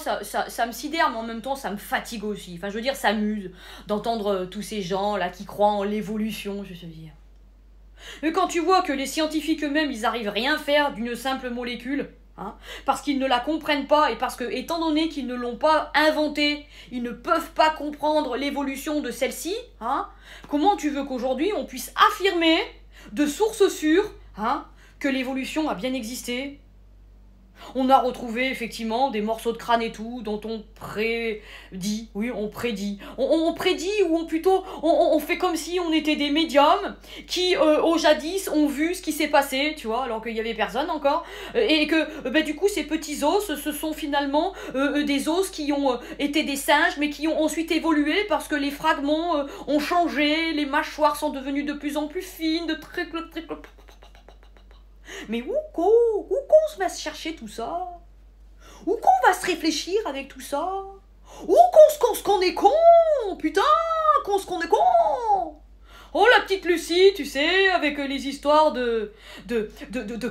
ça me sidère, mais en même temps, ça me fatigue aussi. Enfin, je veux dire, ça m'use d'entendre tous ces gens là qui croient en l'évolution, je veux dire. Mais quand tu vois que les scientifiques eux-mêmes, ils arrivent rien à faire d'une simple molécule, hein, parce qu'ils ne la comprennent pas et parce que, étant donné qu'ils ne l'ont pas inventée, ils ne peuvent pas comprendre l'évolution de celle-ci, hein, comment tu veux qu'aujourd'hui on puisse affirmer de source sûre, hein, que l'évolution a bien existé? On a retrouvé effectivement des morceaux de crâne et tout, dont on prédit, oui, on prédit. On prédit ou plutôt on fait comme si on était des médiums qui, au jadis, ont vu ce qui s'est passé, tu vois, alors qu'il y avait personne encore. Et que, du coup, ces petits os, ce sont finalement des os qui ont été des singes, mais qui ont ensuite évolué parce que les fragments ont changé, les mâchoires sont devenues de plus en plus fines, de tricle. Mais où qu'on se va se chercher tout ça? Où qu'on va se réfléchir avec tout ça? Où qu'on est con? Putain, qu'on est con! Oh, la petite Lucie, tu sais, avec les histoires de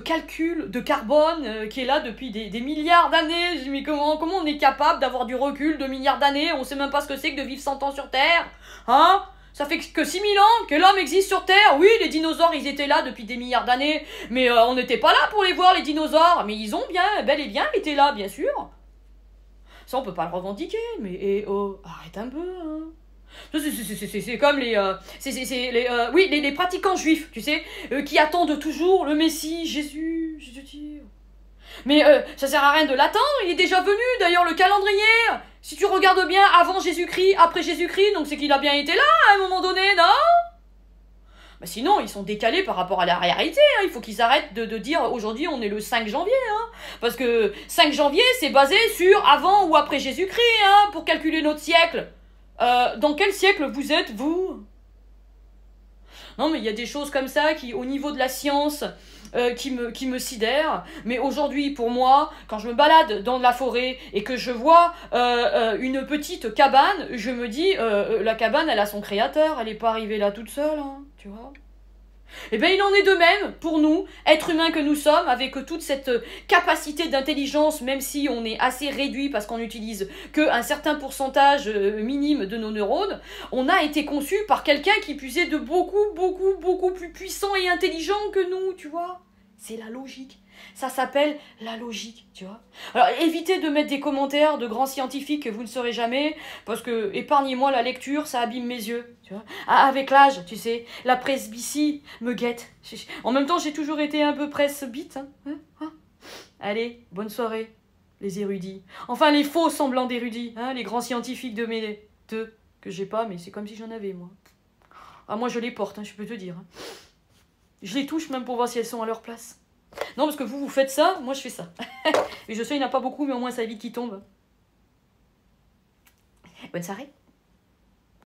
calcul de carbone qui est là depuis des milliards d'années. Je dis, mais comment on est capable d'avoir du recul de milliards d'années? On sait même pas ce que c'est que de vivre 100 ans sur Terre. Hein? Ça fait que 6000 ans que l'homme existe sur Terre. Oui, les dinosaures, ils étaient là depuis des milliards d'années. Mais on n'était pas là pour les voir, les dinosaures. Mais ils ont bel et bien été là, bien sûr. Ça, on peut pas le revendiquer. Mais arrête un peu, hein. C'est comme les pratiquants juifs, tu sais, qui attendent toujours le Messie, Jésus, je te dis. Mais ça sert à rien de l'attendre, il est déjà venu, d'ailleurs le calendrier. Si tu regardes bien, avant Jésus-Christ, après Jésus-Christ, donc c'est qu'il a bien été là à un moment donné, non? Bah sinon, ils sont décalés par rapport à la réalité, hein. Il faut qu'ils arrêtent de dire aujourd'hui on est le 5 janvier, hein. Parce que 5 janvier, c'est basé sur avant ou après Jésus-Christ, hein, pour calculer notre siècle. Dans quel siècle vous êtes, vous? Non, mais il y a des choses comme ça qui, au niveau de la science, qui me sidèrent. Mais aujourd'hui, pour moi, quand je me balade dans la forêt et que je vois une petite cabane, je me dis, la cabane, elle a son créateur, elle n'est pas arrivée là toute seule, hein, tu vois. Eh bien, il en est de même pour nous, êtres humains que nous sommes, avec toute cette capacité d'intelligence, même si on est assez réduit parce qu'on n'utilise qu'un certain pourcentage minime de nos neurones, on a été conçu par quelqu'un qui puisait de beaucoup plus puissant et intelligent que nous, tu vois. C'est la logique. Ça s'appelle la logique, tu vois. Alors, évitez de mettre des commentaires de grands scientifiques que vous ne saurez jamais, parce que, épargnez-moi la lecture, ça abîme mes yeux, tu vois. Ah, avec l'âge, tu sais, la presbytie me guette. En même temps, j'ai toujours été un peu presbyte, hein. Allez, bonne soirée, les érudits. Enfin, les faux semblants d'érudits, hein, les grands scientifiques de mes deux, que j'ai pas, mais c'est comme si j'en avais, moi. Ah, moi, je les porte, hein, je peux te dire. Hein. Je les touche même pour voir si elles sont à leur place. Non, parce que vous faites ça, moi je fais ça. Et je sais, il n'y en a pas beaucoup, mais au moins ça évite qu'ils tombent. Bonne soirée.